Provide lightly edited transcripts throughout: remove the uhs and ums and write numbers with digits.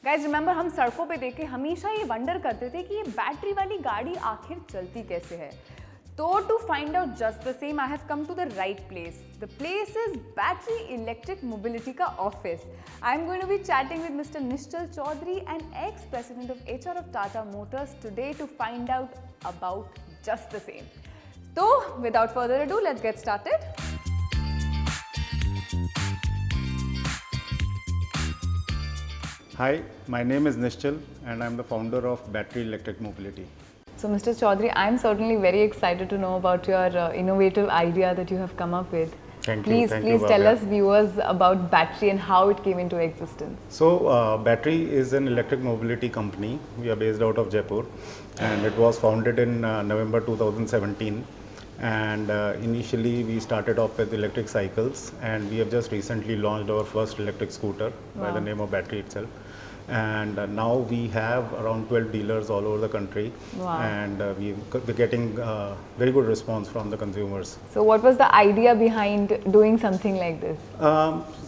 Guys remember हम सड़कों पे देखे हमेशा ये वंडर करते थे कि ये बैटरी वाली गाड़ी आखिर चलती कैसे है. So to find out just the same, I have come to the right place. The place is Battery Electric Mobility ka office. I am going to be chatting with Mr. Chandell Chaudhary, an ex-president of HR of Tata Motors today to find out about just the same. So without further ado, let's get started. Hi, my name is Nishchal and I am the founder of Battery Electric Mobility. So Mr. Chaudhary, I am certainly very excited to know about your innovative idea that you have come up with. Thank you. Please tell us viewers about Battery and how it came into existence. So, Battery is an electric mobility company. We are based out of Jaipur and it was founded in November 2017. And initially we started off with electric cycles and we have just recently launched our first electric scooter by the name of Battery itself. And now we have around 12 dealers all over the country. Wow. And we're getting very good response from the consumers. So what was the idea behind doing something like this?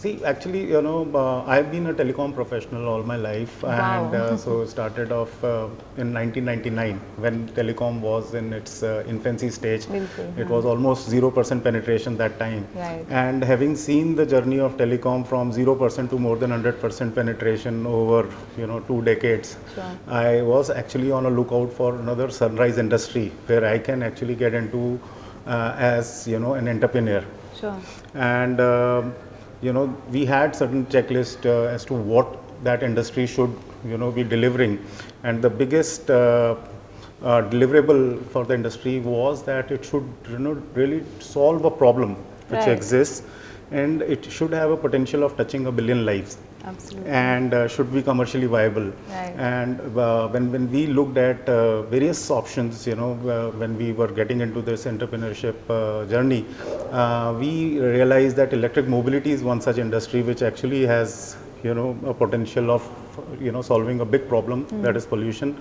See, actually, I've been a telecom professional all my life. Wow. And so started off in 1999 when telecom was in its infancy stage. It was almost 0% penetration that time. Right. And having seen the journey of telecom from 0% to more than 100% penetration over 2 decades, Sure. I was actually on a lookout for another sunrise industry where I can actually get into as an entrepreneur. Sure. And we had certain checklist as to what that industry should be delivering, and the biggest deliverable for the industry was that it should really solve a problem which Right. exists, and it should have a potential of touching 1 billion lives. Absolutely. And should be commercially viable. Right. And when we looked at various options, when we were getting into this entrepreneurship journey, we realized that electric mobility is one such industry which actually has a potential of solving a big problem, that is pollution.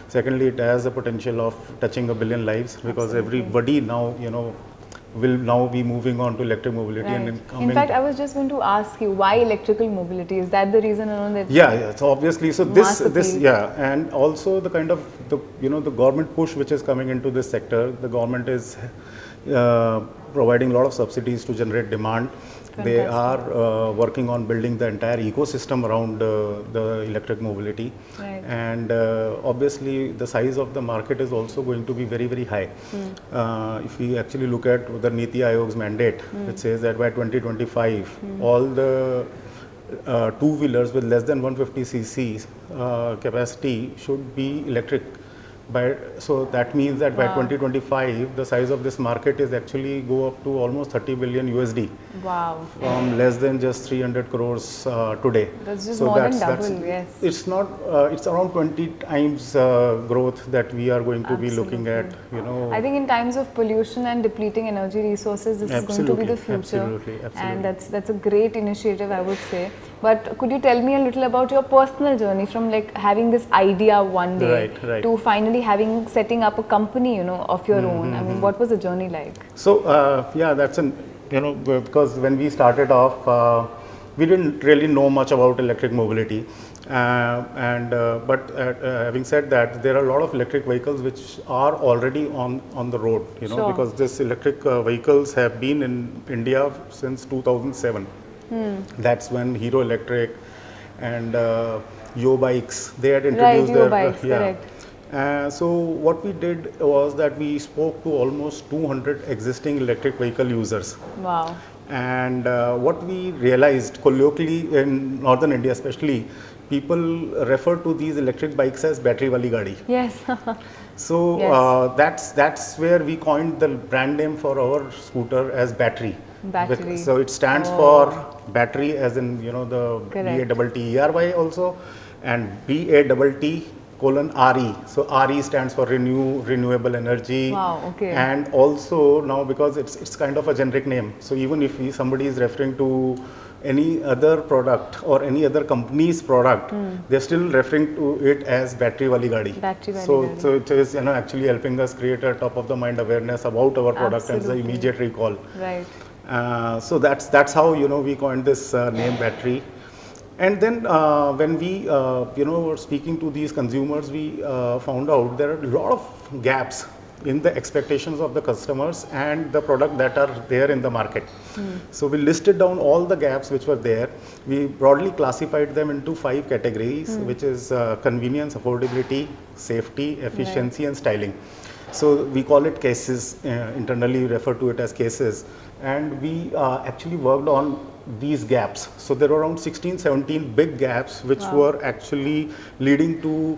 Secondly, it has a potential of touching 1 billion lives because everybody now will now be moving on to electric mobility. Right. And In fact, I was just going to ask you, why electrical mobility? Is that the reason alone that? Yeah. So obviously, so Mass this, appeal. and also the kind of the government push which is coming into this sector. The government is providing a lot of subsidies to generate demand. They are working on building the entire ecosystem around the electric mobility. Right. And obviously the size of the market is also going to be very, very high. If we actually look at the Niti Aayog's mandate, it says that by 2025, all the two-wheelers with less than 150 cc capacity should be electric. So that means that by 2025, the size of this market is actually go up to almost 30 billion USD. Wow. From less than just 300 crores today. That's just more than double, yes. It's not, it's around 20 times growth that we are going to be looking at, I think in times of pollution and depleting energy resources, this is going to be the future. Absolutely. And that's a great initiative, I would say. But could you tell me a little about your personal journey from like having this idea one day Right. to finally setting up a company, of your own? I mean, what was the journey like? So, that's because when we started off, we didn't really know much about electric mobility. But having said that, there are a lot of electric vehicles which are already on the road, Sure. because this electric vehicles have been in India since 2007. That's when Hero Electric and Yo Bikes, they had introduced Yo Bikes, correct. So what we did was that we spoke to almost 200 existing electric vehicle users. Wow. And what we realized colloquially in northern India especially, people refer to these electric bikes as battery wali gadi. Yes. So Yes. that's where we coined the brand name for our scooter as Battery. Battery. So it stands for battery as in the Correct. BATTERY also, and BATT:(RE). So RE stands for renewable energy. Wow, okay. And also now because it's kind of a generic name, so even if somebody is referring to any other product or any other company's product, they're still referring to it as battery wali gadi. Battery wali So gadi. so it is actually helping us create a top of the mind awareness about our product and the Absolutely. immediate recall. Right. So that's how we coined this name Battery. And then when we were speaking to these consumers, we found out there are a lot of gaps in the expectations of the customers and the product that are there in the market. So we listed down all the gaps which were there. We broadly classified them into 5 categories, which is convenience, affordability, safety, efficiency, and styling. So we call it cases, internally refer to it as cases, and we actually worked on these gaps. So there were around 16, 17 big gaps which were actually leading to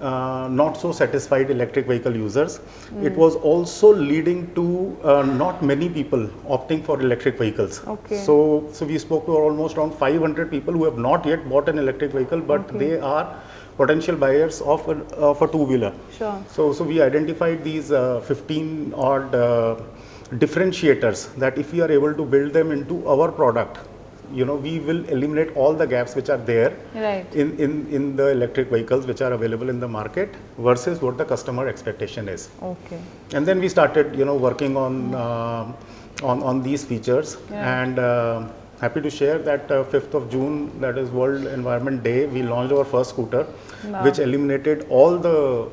not so satisfied electric vehicle users. It was also leading to not many people opting for electric vehicles. Okay. So we spoke to almost around 500 people who have not yet bought an electric vehicle, but they are potential buyers of a two-wheeler. Sure. So we identified these 15 odd differentiators that if we are able to build them into our product, we will eliminate all the gaps which are there in the electric vehicles which are available in the market versus what the customer expectation is. Okay. And then we started, working on these features, and happy to share that 5th of June, that is World Environment Day, we launched our first scooter, which eliminated all the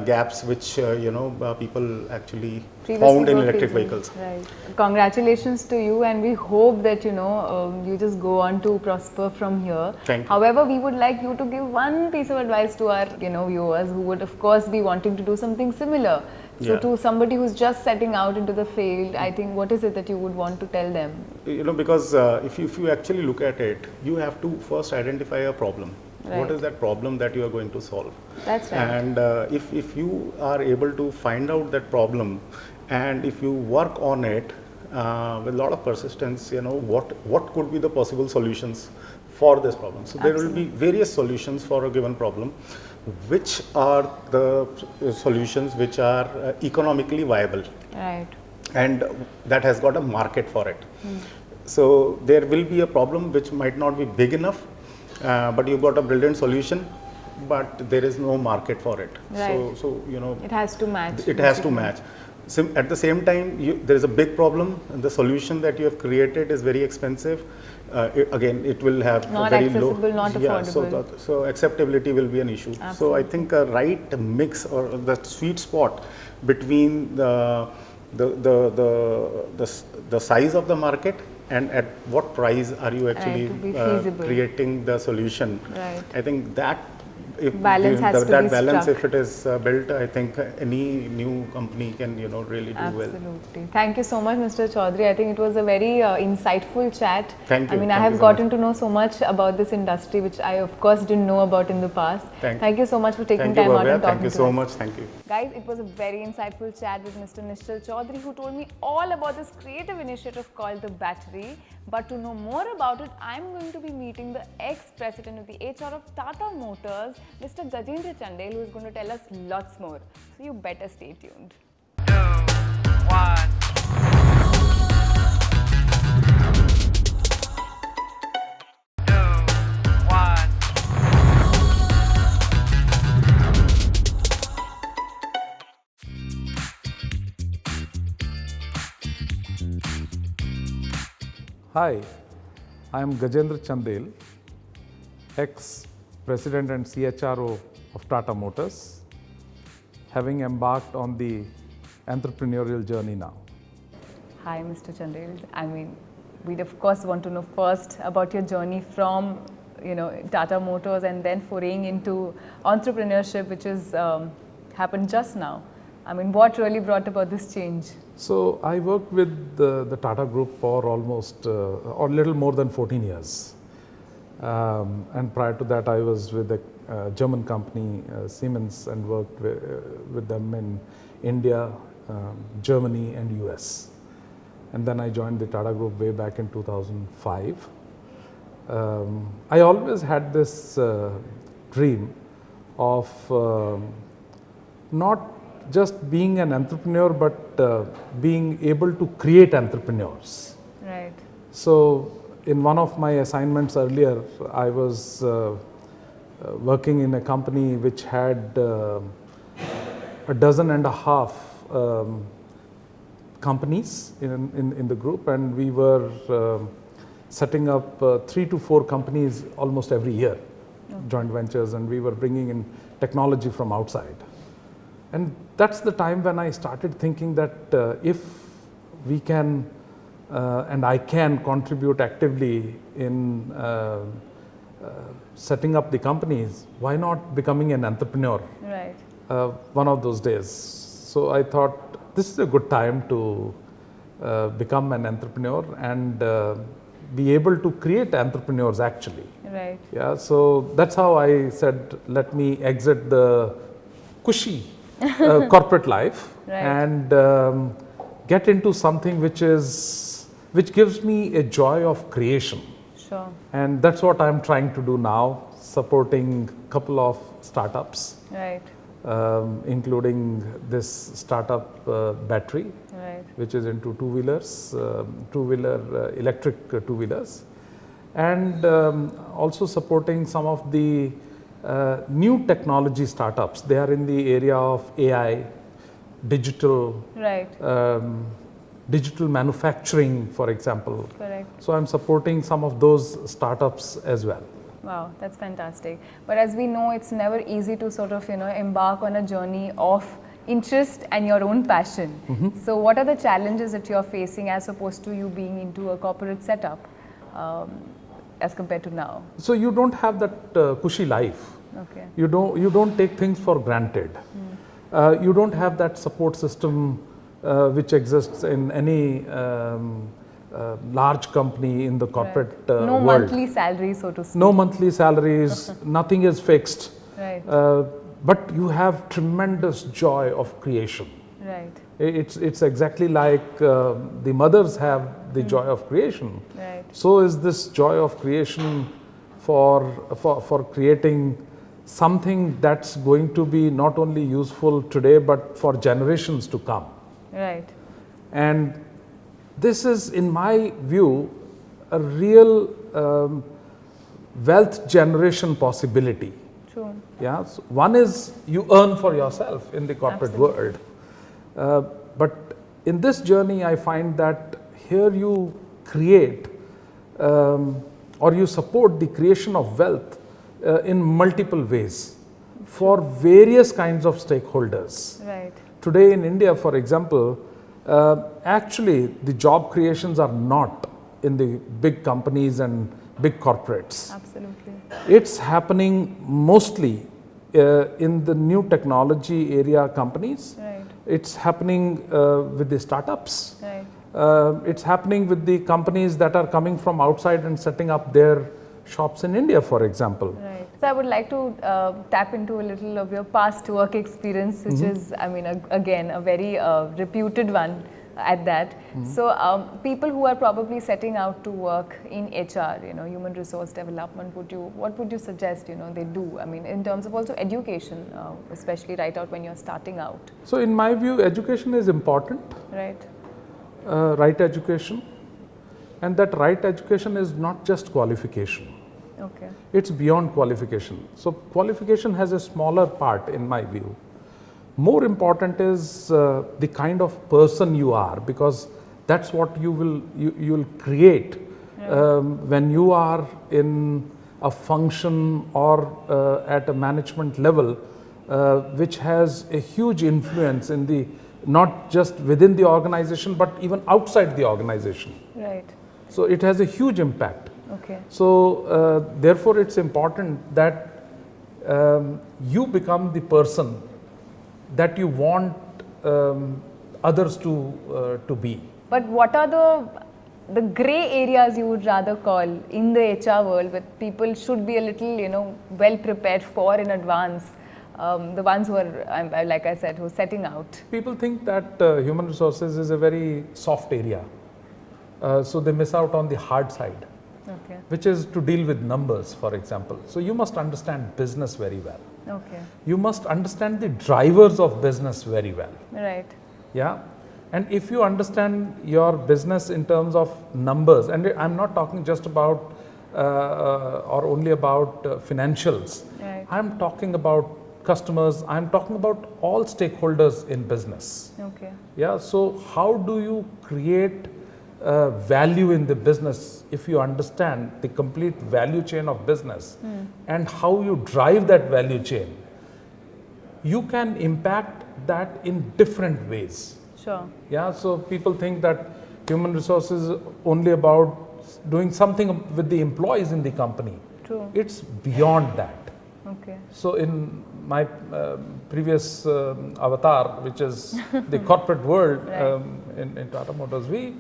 gaps which people actually found in electric vehicles. Right. Congratulations to you, and we hope that you just go on to prosper from here. Thank you. However, we would like you to give one piece of advice to our viewers who would of course be wanting to do something similar. So to somebody who's just setting out into the field, I think what is it that you would want to tell them? Because if you actually look at it, you have to first identify a problem. Right. What is that problem that you are going to solve? That's right. And if you are able to find out that problem, and if you work on it with a lot of persistence, what could be the possible solutions for this problem. So there will be various solutions for a given problem. Which are the solutions which are economically viable? Right. And that has got a market for it. So there will be a problem which might not be big enough, but you've got a brilliant solution, but there is no market for it. Right. So it has to match. It has to match. So at the same time, there is a big problem, and the solution that you have created is very expensive. It will have not very accessible, low, not affordable. So acceptability will be an issue. Absolutely. So I think a right mix or the sweet spot between the size of the market and at what price are you actually creating the solution. Right. I think that if balance has to be balance, struck. if it is built, I think any new company can really do well. Absolutely. Thank you so much, Mr. Chaudhary. I think it was a very insightful chat. Thank you. I mean, I have gotten to know so much about this industry, which I of course didn't know about in the past. Thank you so much for taking Thank you, time out Bhavya. and talking Thank you to so us. much. Thank you. Guys, it was a very insightful chat with Mr. Nishchal Chaudhary, who told me all about this creative initiative called the Battery. But to know more about it, I'm going to be meeting the ex-president of the HR of Tata Motors, Mr. Gajendra, Chandell, who is going to tell us lots more. So you better stay tuned. 2, 1. Hi, I am Gajendra Chandell, ex-president and CHRO of Tata Motors, having embarked on the entrepreneurial journey now. Hi, Mr. Chandell. I mean, we'd of course want to know first about your journey from, Tata Motors and then foraying into entrepreneurship, which has happened just now. I mean, what really brought about this change? So I worked with the Tata Group for almost or little more than 14 years. And prior to that, I was with a German company, Siemens, and worked with them in India, Germany, and US. And then I joined the Tata Group way back in 2005. I always had this dream of not just being an entrepreneur, but being able to create entrepreneurs. Right. So in one of my assignments earlier, I was working in a company which had a dozen and a half companies in the group, and we were setting up 3 to 4 companies almost every year, joint ventures, and we were bringing in technology from outside. And that's the time when I started thinking that if we can and I can contribute actively in setting up the companies, why not becoming an entrepreneur Right. one of those days? So I thought this is a good time to become an entrepreneur and be able to create entrepreneurs actually. Right. Yeah, so that's how I said, let me exit the cushy corporate life Right. and get into something which gives me a joy of creation. Sure. And that's what I'm trying to do now, supporting a couple of startups, Right. including this startup Battery, Right. which is into two-wheelers, electric two-wheelers, and also supporting some of the new technology startups. They are in the area of AI, digital, Right. digital manufacturing, for example. Correct. So I'm supporting some of those startups as well. Wow, that's fantastic. But as we know, it's never easy to sort of, embark on a journey of interest and your own passion. So what are the challenges that you're facing as opposed to you being into a corporate setup as compared to now? So you don't have that cushy life. Okay. You don't take things for granted. You don't have that support system which exists in any large company in the corporate No world. monthly salary, so to speak. No monthly salaries, nothing is fixed. Right. But you have tremendous joy of creation. Right. It's exactly like the mothers have the joy of creation. Right. So is this joy of creation for creating something that's going to be not only useful today but for generations to come. Right. And this is, in my view, a real wealth generation possibility. True. Yeah, so one is you earn for yourself in the corporate Absolutely. world, but in this journey I find that here you create or you support the creation of wealth in multiple ways for various kinds of stakeholders. Right. Today in India, for example, actually the job creations are not in the big companies and big corporates. Absolutely. It's happening mostly in the new technology area companies. Right. It's happening with the startups. Right. It's happening with the companies that are coming from outside and setting up their shops in India, for example. Right. So I would like to tap into a little of your past work experience, which is, I mean, again, a very reputed one at that. So people who are probably setting out to work in HR, human resource development, what would you suggest, they do? I mean, in terms of also education, especially right out when you're starting out. So in my view, education is important. Right. Right education, and that right education is not just qualification. Okay. It's beyond qualification. So qualification has a smaller part in my view. More important is the kind of person you are, because that's what you will create when you are in a function or at a management level which has a huge influence in the not just within the organization but even outside the organization. Right. So it has a huge impact. Okay. So therefore it's important that you become the person that you want others to be. But what are the gray areas you would rather call in the HR world that people should be a little, well prepared for in advance? The ones who are, like I said, who are setting out. People think that human resources is a very soft area. So they miss out on the hard side, Okay. which is to deal with numbers, for example. So you must understand business very well. Okay. You must understand the drivers of business very well. Right. Yeah. And if you understand your business in terms of numbers, and I'm not talking just about or only about financials. Right. I'm talking about customers, I'm talking about all stakeholders in business. Okay. Yeah, so how do you create value in the business, if you understand the complete value chain of business and how you drive that value chain, you can impact that in different ways. Sure. Yeah, so people think that human resources is only about doing something with the employees in the company. True. It's beyond that. Okay. So in my previous avatar, which is the corporate world Right. in Tata Motors, we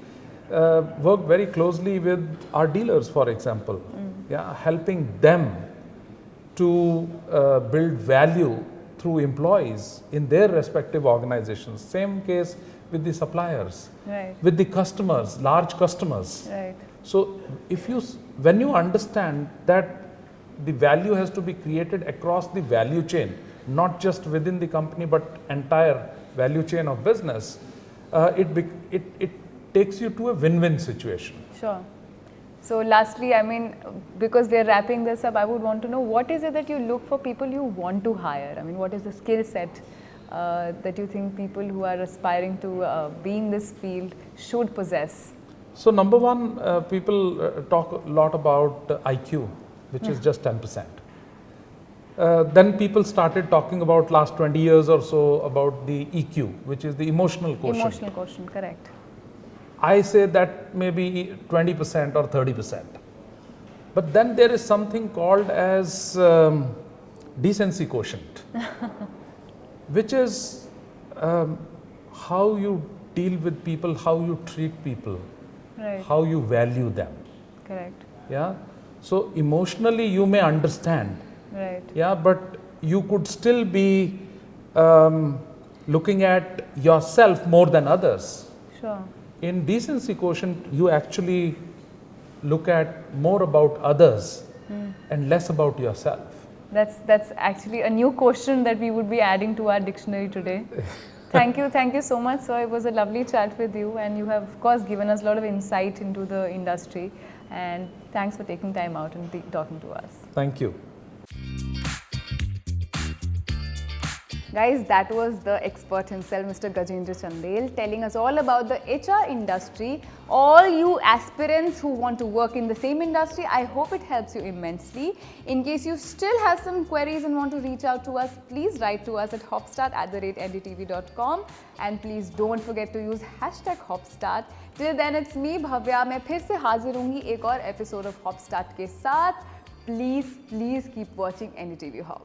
work very closely with our dealers, for example, yeah, helping them to build value through employees in their respective organizations. Same case with the suppliers, Right. with the customers, large customers. Right. So if you, when you understand that the value has to be created across the value chain, not just within the company, but entire value chain of business, it takes you to a win-win situation. Sure. So lastly, I mean, because we are wrapping this up, I would want to know what is it that you look for people you want to hire? I mean, what is the skill set that you think people who are aspiring to be in this field should possess? So number one, people talk a lot about IQ, which is just 10%. Then people started talking about last 20 years or so about the EQ, which is the emotional quotient. Emotional quotient, correct. I say that maybe 20% or 30%. But then there is something called as decency quotient, which is how you deal with people, how you treat people, Right. how you value them. Correct. Yeah. So emotionally you may understand. Right. Yeah, but you could still be looking at yourself more than others. Sure. In decency quotient, you actually look at more about others and less about yourself. That's actually a new question that we would be adding to our dictionary today. Thank you so much, sir. It was a lovely chat with you, and you have, of course, given us a lot of insight into the industry. And thanks for taking time out and talking to us. Thank you. Guys, that was the expert himself, Mr. Gajendra Chandell, telling us all about the HR industry. All you aspirants who want to work in the same industry, I hope it helps you immensely. In case you still have some queries and want to reach out to us, please write to us at hopstart@ndtv.com, and please don't forget to use #HopStart. Till then, it's me, Bhavya. मैं फिर से हाजिर होंगी एक और episode of HopStart के साथ. Please keep watching NDTV Hop.